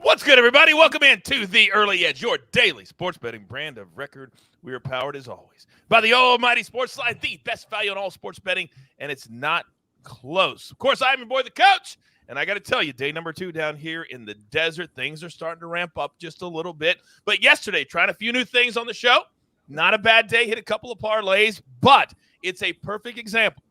What's good, everybody? Welcome in to The Early Edge, your daily sports betting brand of record. We are powered, as always, by the almighty SportsLine, the best value in all sports betting, and it's not close. Of course, I'm your boy, the coach, and I got to tell you, day number 2 down here in the desert, things are starting to ramp up just a little bit. But yesterday, trying a few new things on the show. Not a bad day, hit a couple of parlays, but it's a perfect example.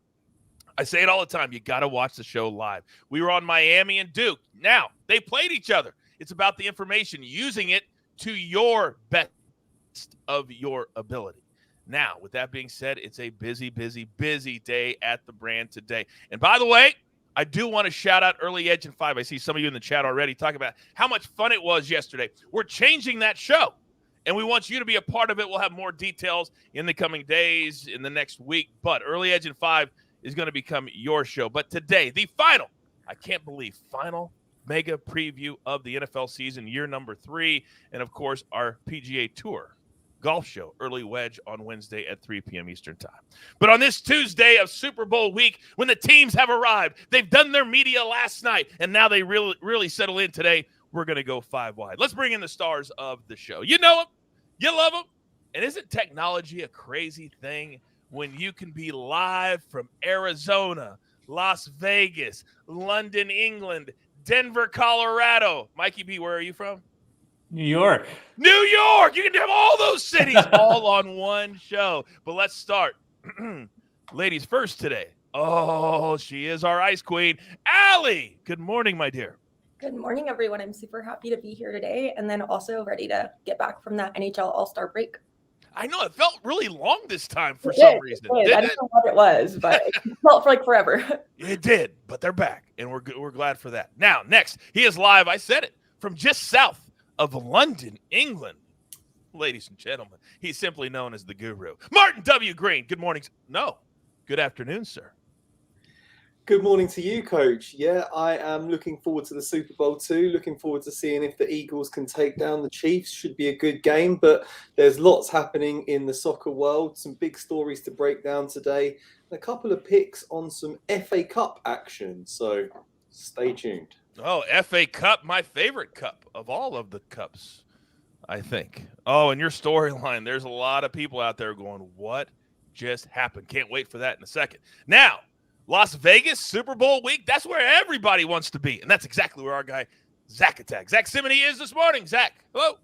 I say it all the time, you got to watch the show live. We were on Miami and Duke. Now, they played each other. It's about the information, using it to your best of your ability. Now, with that being said, it's a busy day at the brand today. And by the way, I do want to shout out Early Edge and 5. I see some of you in the chat already talking about how much fun it was yesterday. We're changing that show, and we want you to be a part of it. We'll have more details in the coming days, in the next week. But Early Edge and 5 is going to become your show. But today, the final, I can't believe, final mega preview of the NFL season, year number 3, and of course our PGA Tour golf show, Early Wedge, on Wednesday at 3 p.m. Eastern time. But on this Tuesday of Super Bowl week, when the teams have arrived, they've done their media last night, and now they really settle in today, we're going to go 5 wide. Let's bring in the stars of the show. You know them, you love them, and isn't technology a crazy thing when you can be live from Arizona, Las Vegas, London, England, Denver, Colorado. Mikey B, where are you from? New York. New York! You can have all those cities all on one show. But let's start. Ladies first today. Oh, she is our ice queen, Allie. Good morning, my dear. Good morning, everyone. I'm super happy to be here today, and then also ready to get back from that NHL All-Star break. I know it felt really long this time for some reason. I don't know what it was, but it felt like forever. It did, but they're back, and we're glad for that. Now, next, he is live. I said it, from just south of London, England. Ladies and gentlemen, he's simply known as the Guru, Martin W. Green. Good morning. No, good afternoon, sir. Good morning to you, Coach. Yeah, I am looking forward to the Super Bowl too. Looking forward to seeing if the Eagles can take down the Chiefs. Should be a good game, but there's lots happening in the soccer world. Some big stories to break down today. And a couple of picks on some FA Cup action. So stay tuned. Oh, FA Cup, my favorite cup of all of the cups, I think. Oh, and your storyline, there's a lot of people out there going, what just happened? Can't wait for that in a second. Now, Las Vegas, Super Bowl week, that's where everybody wants to be. And that's exactly where our guy, Zack attack. Zack Cimini is this morning. Zack, hello.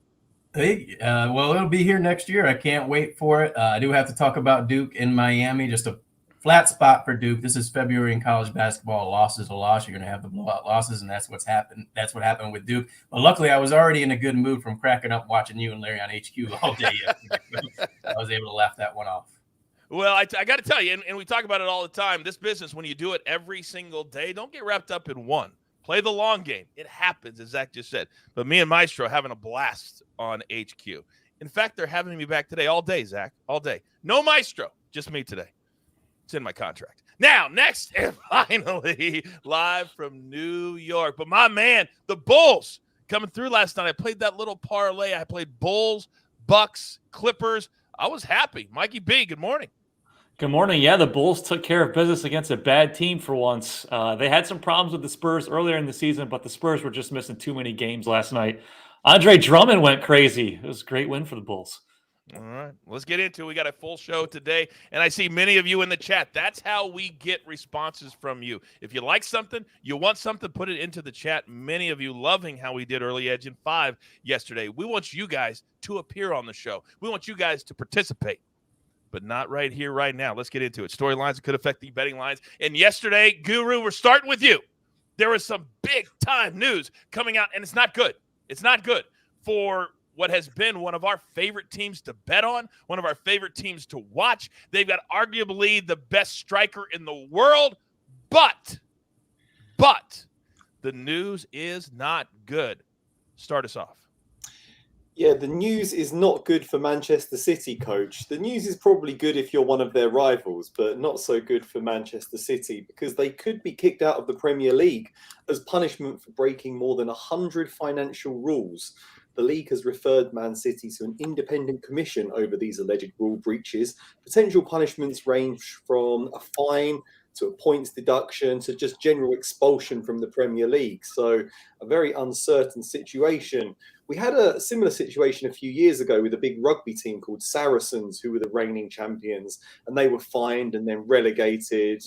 Hey, well, it'll be here next year. I can't wait for it. I do have to talk about Duke in Miami. Just a flat spot for Duke. This is February in college basketball. A loss is a loss. You're going to have the blowout losses, and that's what's happened. That's what happened with Duke. But luckily, I was already in a good mood from cracking up watching you and Larry on HQ all day yesterday. I was able to laugh that one off. Well, I got to tell you, and we talk about it all the time, this business, when you do it every single day, don't get wrapped up in one. Play the long game. It happens, as Zack just said. But me and Maestro having a blast on HQ. In fact, they're having me back today all day, Zack, all day. No Maestro, just me today. It's in my contract. Now, next, and finally, live from New York. But my man, the Bulls, coming through last night. I played that little parlay. I played Bulls, Bucks, Clippers. I was happy. Mikey B, good morning. Good morning. Yeah, the Bulls took care of business against a bad team for once. They had some problems with the Spurs earlier in the season, but the Spurs were just missing too many games last night. Andre Drummond went crazy. It was a great win for the Bulls. All right, let's get into it. We got a full show today, and I see many of you in the chat. That's how we get responses from you. If you like something, you want something, put it into the chat. Many of you loving how we did Early Edge in 5 yesterday. We want you guys to appear on the show. We want you guys to participate, but not right here, right now. Let's get into it. Storylines that could affect the betting lines. And yesterday, Guru, we're starting with you. There was some big-time news coming out, and it's not good. It's not good for what has been one of our favorite teams to bet on, one of our favorite teams to watch. They've got arguably the best striker in the world, but the news is not good. Start us off. Yeah, the news is not good for Manchester City, Coach. The news is probably good if you're one of their rivals, but not so good for Manchester City because they could be kicked out of the Premier League as punishment for breaking more than 100 financial rules. The league has referred Man City to an independent commission over these alleged rule breaches. Potential punishments range from a fine to a points deduction to just general expulsion from the Premier League. So a very uncertain situation. We had a similar situation a few years ago with a big rugby team called Saracens, who were the reigning champions, and they were fined and then relegated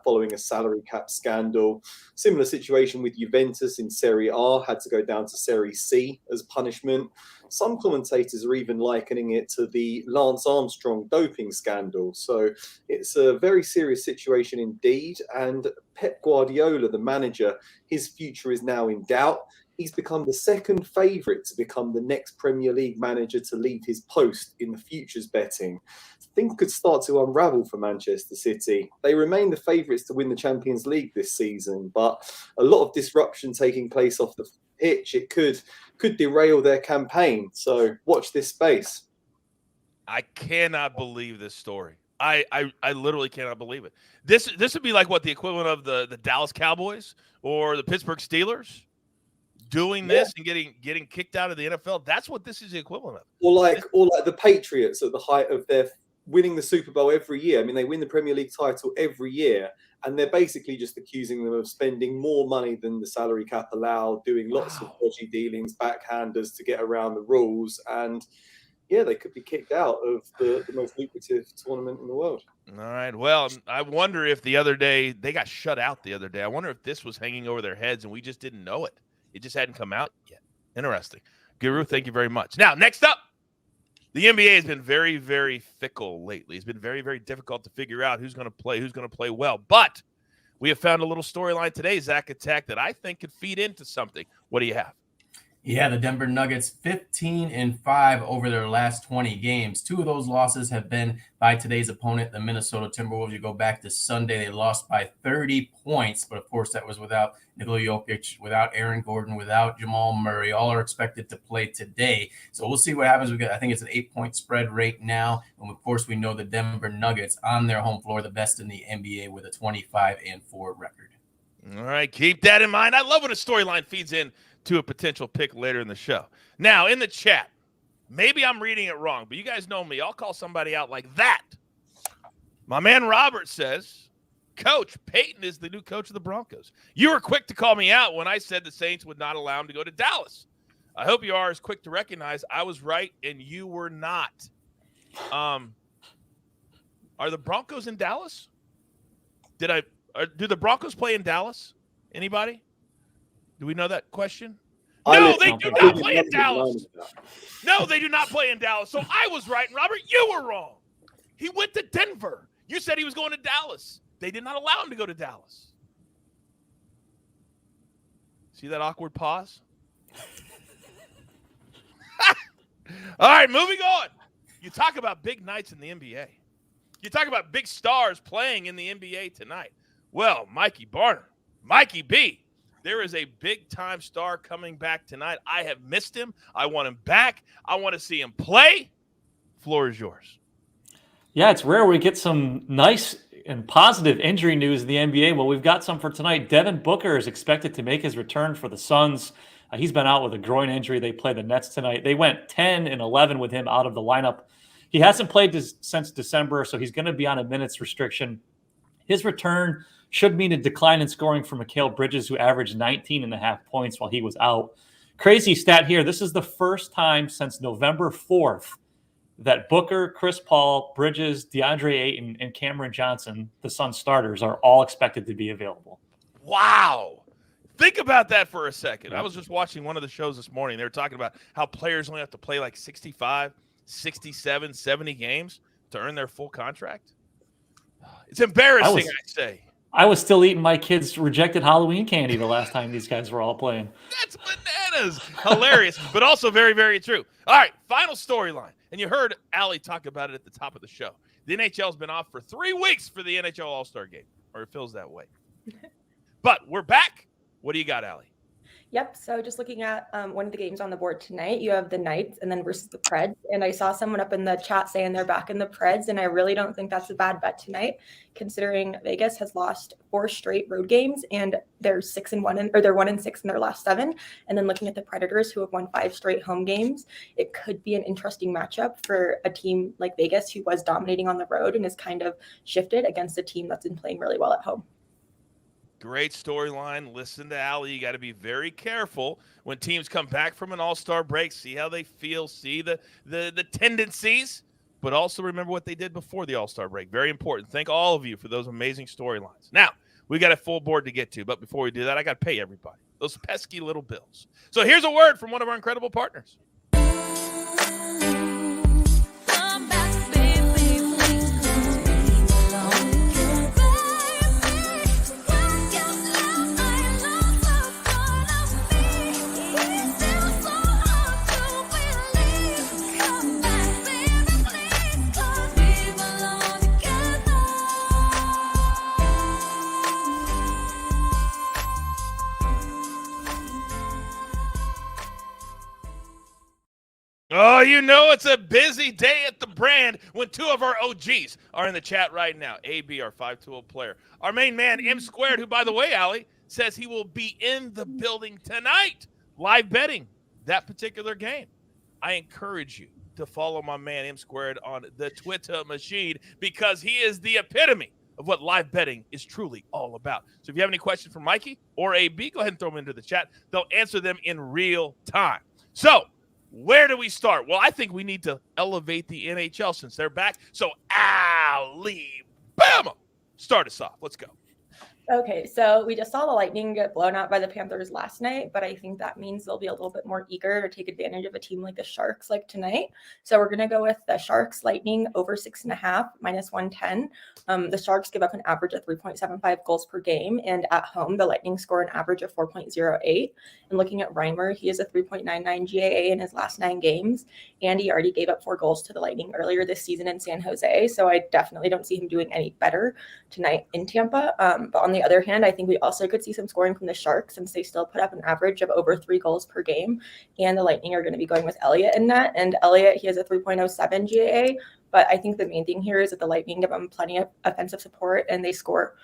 following a salary cap scandal. Similar situation with Juventus in Serie A, had to go down to Serie C as punishment. Some commentators are even likening it to the Lance Armstrong doping scandal. So it's a very serious situation indeed. And Pep Guardiola, the manager, his future is now in doubt. He's become the second favourite to become the next Premier League manager to leave his post in the futures betting. Things could start to unravel for Manchester City. They remain the favourites to win the Champions League this season, but a lot of disruption taking place off the pitch. It could derail their campaign. So watch this space. I cannot believe this story. I literally cannot believe it. This would be like what the equivalent of the Dallas Cowboys or the Pittsburgh Steelers doing this and getting kicked out of the NFL. That's what this is the equivalent of. Or like the Patriots at the height of their winning the Super Bowl every year. I mean, they win the Premier League title every year, and they're basically just accusing them of spending more money than the salary cap allowed, doing lots of dodgy dealings, backhanders to get around the rules, and yeah, they could be kicked out of the most lucrative tournament in the world. All right. Well, I wonder if the other day they got shut out the other day. I wonder if this was hanging over their heads and we just didn't know it. It just hadn't come out yet. Interesting. Guru, thank you very much. Now, next up, the NBA has been very, very fickle lately. It's been very, very difficult to figure out who's going to play well. But we have found a little storyline today, Zack Attack, that I think could feed into something. What do you have? Yeah, the Denver Nuggets 15-5 over their last 20 games. 2 of those losses have been by today's opponent, the Minnesota Timberwolves. You go back to Sunday, they lost by 30 points, but of course that was without Nikola Jokic, without Aaron Gordon, without Jamal Murray. All are expected to play today. So we'll see what happens. I think it's an 8-point spread right now. And of course, we know the Denver Nuggets on their home floor, the best in the NBA with a 25-4 record. All right, keep that in mind. I love when a storyline feeds in to a potential pick later in the show. Now, in the chat, maybe I'm reading it wrong, but you guys know me. I'll call somebody out like that. My man Robert says, Coach, Peyton is the new coach of the Broncos. You were quick to call me out when I said the Saints would not allow him to go to Dallas. I hope you are as quick to recognize I was right and you were not. Are the Broncos in Dallas? Do the Broncos play in Dallas? Anybody? Do we know that question? No, they do not play in Dallas. No, they do not play in Dallas. So I was right, and Robert, you were wrong. He went to Denver. You said he was going to Dallas. They did not allow him to go to Dallas. See that awkward pause? All right, moving on. You talk about big nights in the NBA. You talk about big stars playing in the NBA tonight. Well, Mikey B, there is a big-time star coming back tonight. I have missed him. I want him back. I want to see him play. Floor is yours. Yeah, it's rare we get some nice and positive injury news in the NBA. Well, we've got some for tonight. Devin Booker is expected to make his return for the Suns. He's been out with a groin injury. They play the Nets tonight. They went 10-11 with him out of the lineup. He hasn't played since December, so he's going to be on a minutes restriction. His return should mean a decline in scoring for Mikal Bridges, who averaged 19.5 points while he was out. Crazy stat here. This is the first time since November 4th that Booker, Chris Paul, Bridges, DeAndre Ayton, and Cameron Johnson, the Suns starters, are all expected to be available. Wow. Think about that for a second. I was just watching one of the shows this morning. They were talking about how players only have to play like 65, 67, 70 games to earn their full contract. It's embarrassing, I say. I was still eating my kids' rejected Halloween candy the last time these guys were all playing. That's bananas. Hilarious, but also very, very true. All right, final storyline. And you heard Allie talk about it at the top of the show. The NHL's been off for 3 weeks for the NHL All-Star Game, or it feels that way. But we're back. What do you got, Allie? Yep. So just looking at one of the games on the board tonight, you have the Knights and then versus the Preds. And I saw someone up in the chat saying they're back in the Preds, and I really don't think that's a bad bet tonight, considering Vegas has lost 4 straight road games and they're 6-1 or they're 1-6 in their last 7. And then looking at the Predators, who have won 5 straight home games, it could be an interesting matchup for a team like Vegas, who was dominating on the road and has kind of shifted against a team that's been playing really well at home. Great storyline. Listen to Allie. You got to be very careful when teams come back from an all-star break. See how they feel. See the tendencies, but also remember what they did before the all-star break. Very important. Thank all of you for those amazing storylines. Now, we got a full board to get to, but before we do that, I got to pay everybody those pesky little bills. So here's a word from one of our incredible partners. Oh, you know it's a busy day at the brand when 2 of our OGs are in the chat right now. AB, our 5-2-0 player. Our main man, M Squared, who, by the way, Allie, says he will be in the building tonight, live betting that particular game. I encourage you to follow my man, M Squared, on the Twitter machine because he is the epitome of what live betting is truly all about. So if you have any questions for Mikey or AB, go ahead and throw them into the chat. They'll answer them in real time. So, where do we start? Well, I think we need to elevate the NHL since they're back. So, Alabama, start us off. Let's go. Okay, so we just saw the Lightning get blown out by the Panthers last night, but I think that means they'll be a little bit more eager to take advantage of a team like the Sharks like tonight. So we're going to go with the Sharks Lightning over 6.5 minus 110. The Sharks give up an average of 3.75 goals per game, and at home, the Lightning score an average of 4.08. And looking at Reimer, he has a 3.99 GAA in his last 9 games, and he already gave up 4 goals to the Lightning earlier this season in San Jose. So I definitely don't see him doing any better tonight in Tampa. But on the other hand, I think we also could see some scoring from the Sharks since they still put up an average of over 3 goals per game. And the Lightning are going to be going with Elliott in net. And Elliott, he has a 3.07 GAA. But I think the main thing here is that the Lightning give him plenty of offensive support and they score.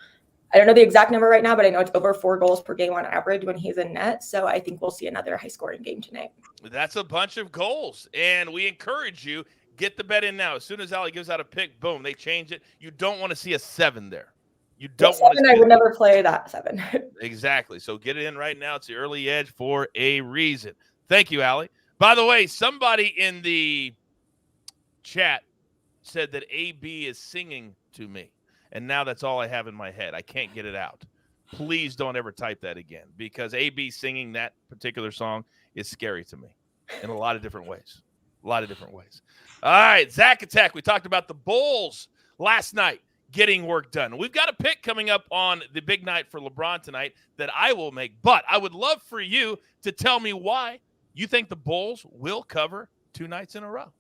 I don't know the exact number right now, but I know it's over 4 goals per game on average when he's in net. So I think we'll see another high-scoring game tonight. That's a bunch of goals. And we encourage you, get the bet in now. As soon as Allie gives out a pick, boom, they change it. You don't want to see a 7 there. You don't want to. I would never play that 7. Exactly. So get it in right now. It's the early edge for a reason. Thank you, Allie. By the way, somebody in the chat said that AB is singing to me. And now that's all I have in my head. I can't get it out. Please don't ever type that again because AB singing that particular song is scary to me in a lot of different ways. A lot of different ways. All right, Zack Attack. We talked about the Bulls last night getting work done. We've got a pick coming up on the big night for LeBron tonight that I will make, but I would love for you to tell me why you think the Bulls will cover 2 nights in a row.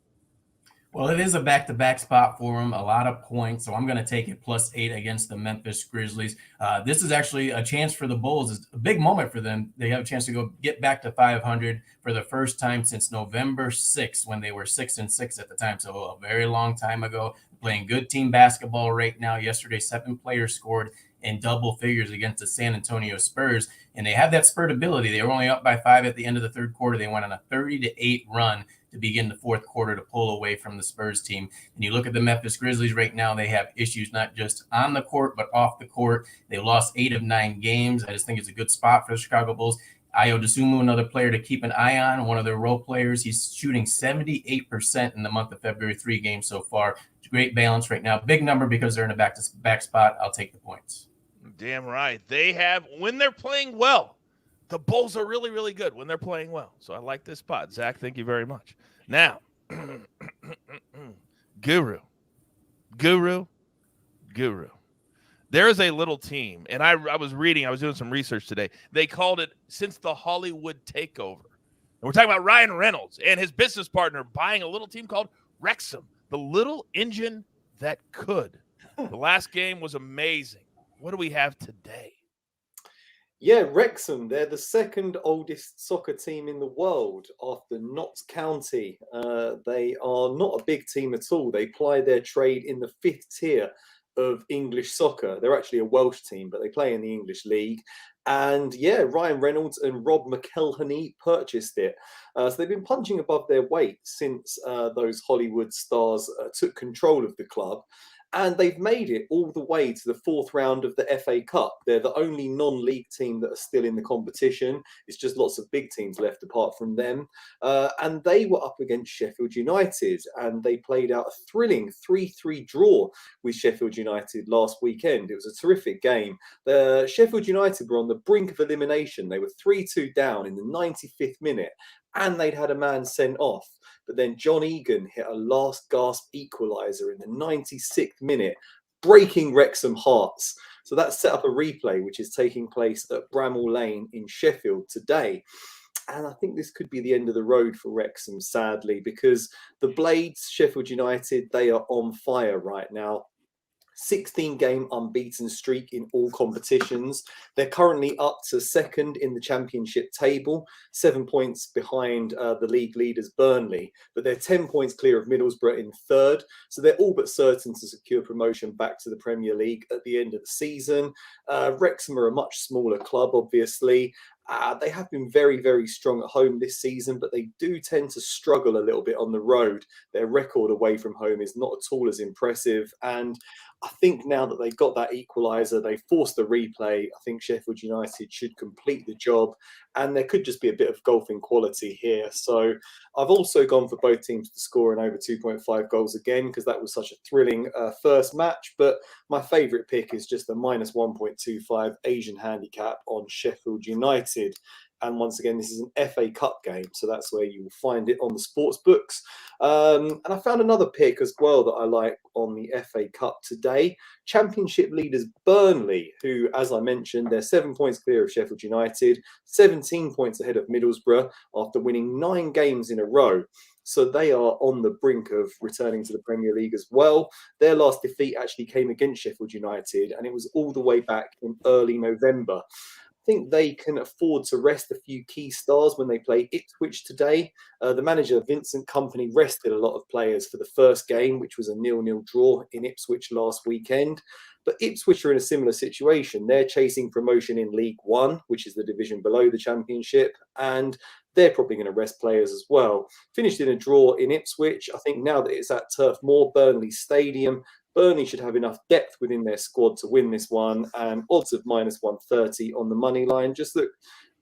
Well, it is a back-to-back spot for them, a lot of points, so I'm going to take it +8 against the Memphis Grizzlies. This is actually a chance for the Bulls. It's a big moment for them. They have a chance to go get back to 500 for the first time since November 6th when they were 6-6 at the time, so a very long time ago. Playing good team basketball right now. Yesterday, 7 players scored in double figures against the San Antonio Spurs, and they have that spurt ability. They were only up by 5 at the end of the third quarter. They went on a 30-8 run to begin the fourth quarter to pull away from the Spurs team. And you look at the Memphis Grizzlies right now, they have issues not just on the court, but off the court. They lost 8 of 9 games. I just think it's a good spot for the Chicago Bulls. Ayo Dosunmu, another player to keep an eye on, one of their role players. He's shooting 78% in the month of February, 3 games so far. It's a great balance right now. Big number because they're in a back-to-back spot. I'll take the points. Damn right. They have, when they're playing well, the Bulls are really, really good when they're playing well. So I like this spot. Zach, thank you very much. Now, Guru. There is a little team, and I was doing some research today. They called it Since the Hollywood Takeover. And we're talking about Ryan Reynolds and his business partner buying a little team called Wrexham, the little engine that could. The last game was amazing. What do we have today? Yeah, Wrexham, they're the second oldest soccer team in the world after Notts County. They are not a big team at all. They ply their trade in the 5th tier of English soccer. They're actually a Welsh team, but they play in the English league. And yeah, Ryan Reynolds and Rob McElhenney purchased it. So they've been punching above their weight since those Hollywood stars took control of the club. And they've made it all the way to the 4th round of the FA Cup. They're the only non-league team that are still in the competition. It's just lots of big teams left apart from them. And they were up against Sheffield United, and they played out a thrilling 3-3 draw with Sheffield United last weekend. It was a terrific game. The Sheffield United were on the brink of elimination. They were 3-2 down in the 95th minute, and they'd had a man sent off. But then John Egan hit a last gasp equaliser in the 96th minute, breaking Wrexham hearts. So that set up a replay, which is taking place at Bramall Lane in Sheffield today. And I think this could be the end of the road for Wrexham, sadly, because the Blades, Sheffield United, they are on fire right now. 16-game unbeaten streak in all competitions. They're currently up to 2nd in the championship table, 7 points behind the league leaders Burnley, but they're 10 points clear of Middlesbrough in 3rd. So they're all but certain to secure promotion back to the Premier League at the end of the season. Wrexham are a much smaller club, obviously. They have been very, very strong at home this season, but they do tend to struggle a little bit on the road. Their record away from home is not at all as impressive. And I think now that they've got that equaliser, they forced the replay. I think Sheffield United should complete the job, and there could just be a bit of golfing quality here. So I've also gone for both teams to score in over 2.5 goals again, because that was such a thrilling first match. But my favourite pick is just the minus 1.25 Asian handicap on Sheffield United. And once again, this is an FA Cup game, so that's where you will find it on the sports books. And I found another pick as well that I like on the FA Cup today. Championship leaders Burnley, who, as I mentioned, they're 7 points clear of Sheffield United, 17 points ahead of Middlesbrough after winning 9 games in a row. So they are on the brink of returning to the Premier League as well. Their last defeat actually came against Sheffield United, and it was all the way back in early November. I think they can afford to rest a few key stars when they play Ipswich today. The manager, Vincent Kompany, rested a lot of players for the first game, which was a 0-0 draw in Ipswich last weekend. But Ipswich are in a similar situation. They're chasing promotion in League One, which is the division below the Championship, and they're probably going to rest players as well. Finished in a draw in Ipswich. I think now that it's at Turf Moor, Burnley Stadium, Burnley should have enough depth within their squad to win this one, and odds of minus 130 on the money line just look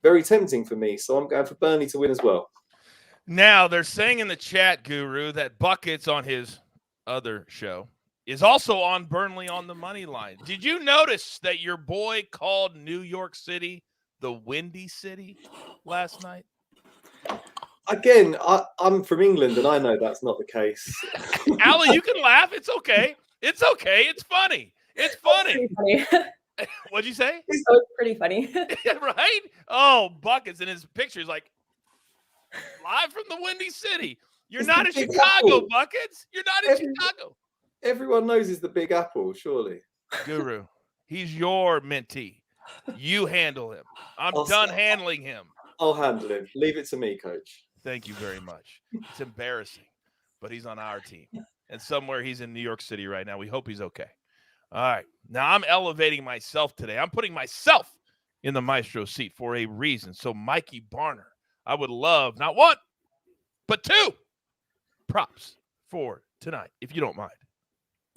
very tempting for me. So I'm going for Burnley to win as well. Now, they're saying in the chat, Guru, that Buckets on his other show is also on Burnley on the money line. Did you notice that your boy called New York City the Windy City last night? Again, I'm from England, and I know that's not the case. Allie, you can laugh. It's okay. It's okay. It's funny. It's funny. What'd you say? It's pretty funny. Right? Oh, Buckets in his picture is like, live from the Windy City. You're not in Chicago, Buckets. You're not in Chicago. Everyone knows he's the Big Apple, surely. Guru, he's your mentee. You handle him. I'm done handling him. I'll handle him. Leave it to me, Coach. Thank you very much. It's embarrassing, but he's on our team. And somewhere he's in New York City right now. We hope he's okay. All right. Now I'm elevating myself today. I'm putting myself in the maestro seat for a reason. So Mikey Barner, I would love not one, but 2 props for tonight, if you don't mind.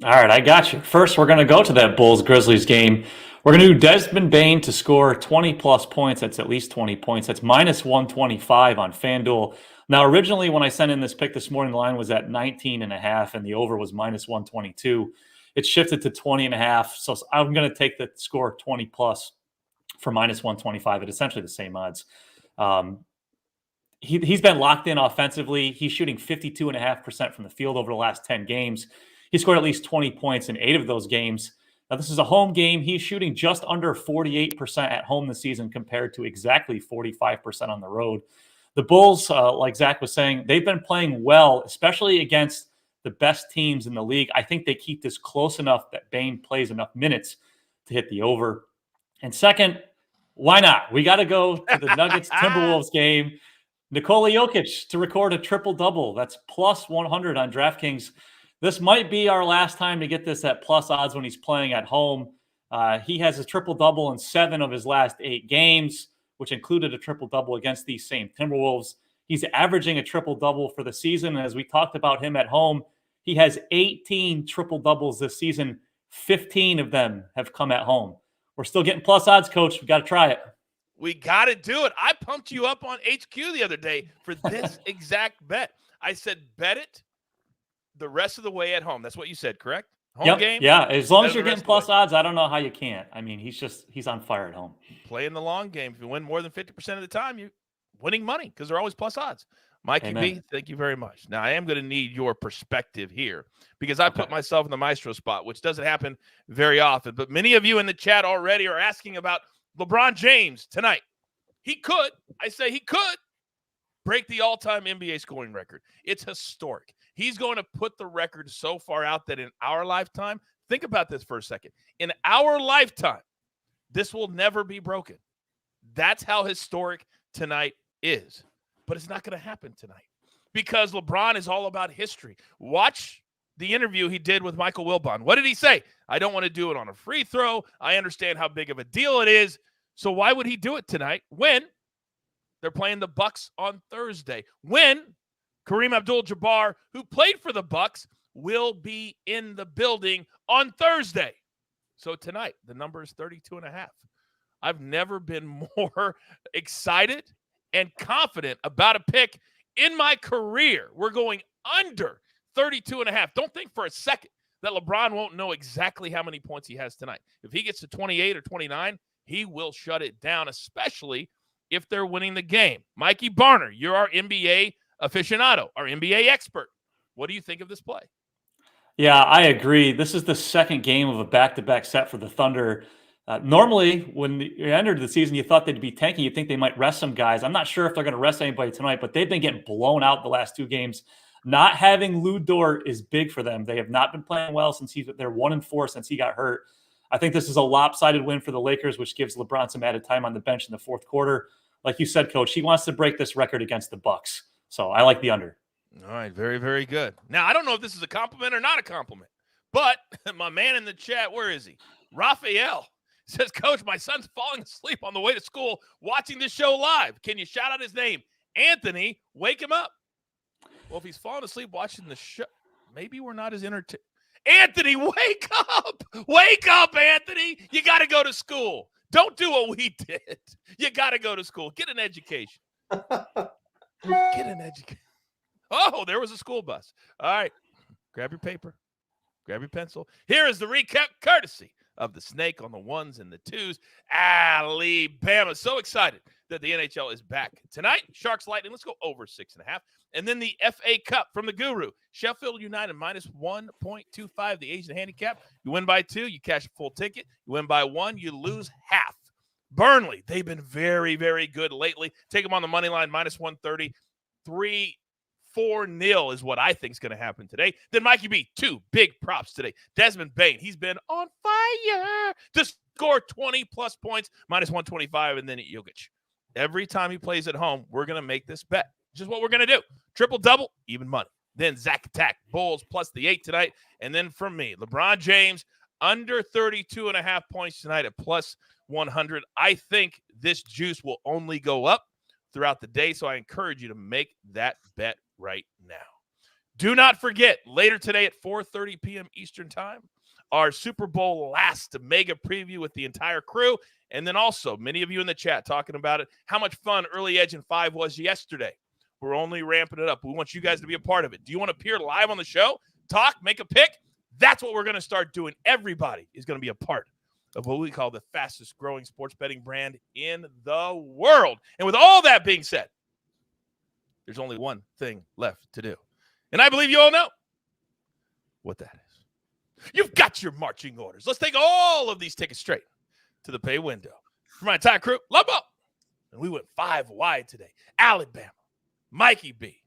All right, I got you. First, we're going to go to that Bulls-Grizzlies game. We're going to do Desmond Bane to score 20-plus points. That's at least 20 points. That's minus 125 on FanDuel. Now, originally, when I sent in this pick this morning, the line was at 19.5, and the over was minus 122. It shifted to 20.5, so I'm going to take the score 20-plus for minus 125 at essentially the same odds. He's been locked in offensively. He's shooting 52.5% from the field over the last 10 games. He scored at least 20 points in 8 of those games. Now, this is a home game. He's shooting just under 48% at home this season compared to exactly 45% on the road. The Bulls, like Zack was saying, they've been playing well, especially against the best teams in the league. I think they keep this close enough that Bane plays enough minutes to hit the over. And second, Why not? We got to go to the Nuggets Timberwolves game. Nikola Jokic to record a triple-double. That's plus 100 on DraftKings. This might be our last time to get this at plus odds when he's playing at home. He has a triple-double in 7 of his last 8 games, which included a triple-double against these same Timberwolves. He's averaging a triple-double for the season. As we talked about him at home, he has 18 triple-doubles this season. 15 of them have come at home. We're still getting plus odds, Coach. We got to try it. We got to do it. I pumped you up on HQ the other day for this exact bet. I said, bet it the rest of the way at home. That's what you said, correct? Home game? Yeah, as long as you're getting plus odds, I don't know how you can't. I mean, he's on fire at home. Playing the long game. If you win more than 50% of the time, you're winning money because they're always plus odds. Mikey B, thank you very much. Now, I am going to need your perspective here because I put myself in the maestro spot, which doesn't happen very often. But many of you in the chat already are asking about LeBron James tonight. He could break the all-time NBA scoring record. It's historic. He's going to put the record so far out that in our lifetime, think about this for a second. In our lifetime, this will never be broken. That's how historic tonight is. But it's not going to happen tonight because LeBron is all about history. Watch the interview he did with Michael Wilbon. What did he say? I don't want to do it on a free throw. I understand how big of a deal it is. So why would he do it tonight when they're playing the Bucks on Thursday? When Kareem Abdul-Jabbar, who played for the Bucks, will be in the building on Thursday. So tonight, the number is 32.5. I've never been more excited and confident about a pick in my career. We're going under 32.5. Don't think for a second that LeBron won't know exactly how many points he has tonight. If he gets to 28 or 29, he will shut it down, especially if they're winning the game. Mikey Barner, you're our NBA aficionado, our NBA expert. What do you think of this play? Yeah, I agree. This is the second game of a back-to-back set for the Thunder. Normally, when you entered the season, you thought they'd be tanking. You'd think they might rest some guys. I'm not sure if they're going to rest anybody tonight, but they've been getting blown out the last 2 games. Not having Lou Dort is big for them. They have not been playing well since they're 1-4 since he got hurt. I think this is a lopsided win for the Lakers, which gives LeBron some added time on the bench in the fourth quarter. Like you said, Coach, he wants to break this record against the Bucks. So I like the under. All right, very, very good. Now, I don't know if this is a compliment or not a compliment, but my man in the chat, where is he? Raphael says, Coach, my son's falling asleep on the way to school watching this show live. Can you shout out his name? Anthony, wake him up. Well, if he's falling asleep watching the show, maybe we're not as entertained. Anthony, wake up. Wake up, Anthony. You got to go to school. Don't do what we did. You got to go to school. Get an education. Get an education. Oh, there was a school bus. All right. Grab your paper. Grab your pencil. Here is the recap courtesy of the snake on the 1s and the 2s. Alabama. So excited that the NHL is back tonight. Sharks Lightning. Let's go over 6.5. And then the FA Cup from the Guru. Sheffield United minus 1.25, the Asian handicap. You win by 2, you cash a full ticket. You win by 1, you lose half. Burnley, they've been very, very good lately. Take them on the money line, minus 130. 3-4-0 is what I think is going to happen today. Then Mikey B, 2 big props today. Desmond Bain, he's been on fire to score 20-plus points, minus 125, and then Jokic. Every time he plays at home, we're going to make this bet. Just what we're going to do. Triple-double, even money. Then Zack attack, Bulls plus the 8 tonight. And then from me, LeBron James, under 32.5 points tonight at plus 100. I think this juice will only go up throughout the day, so I encourage you to make that bet right now. Do not forget, later today at 4:30 p.m. Eastern Time, our Super Bowl last mega preview with the entire crew. And then also, many of you in the chat talking about it, how much fun Early Edge in 5 was yesterday. We're only ramping it up. We want you guys to be a part of it. Do you want to appear live on the show? Talk, make a pick? That's what we're going to start doing. Everybody is going to be a part of what we call the fastest growing sports betting brand in the world. And with all that being said, there's only one thing left to do. And I believe you all know what that is. You've got your marching orders. Let's take all of these tickets straight to the pay window. For my entire crew, love up. And we went 5 wide today. Alabama, Mikey B,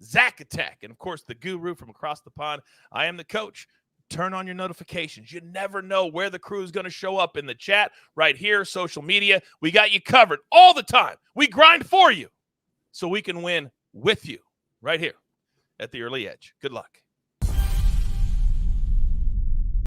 Zack Attack, and of course the Guru from across the pond. I am the coach. turn on your notifications. You never know where the crew is going to show up in the chat, right here, social media. We got you covered all the time. We grind for you so we can win with you right here at the Early Edge. Good luck.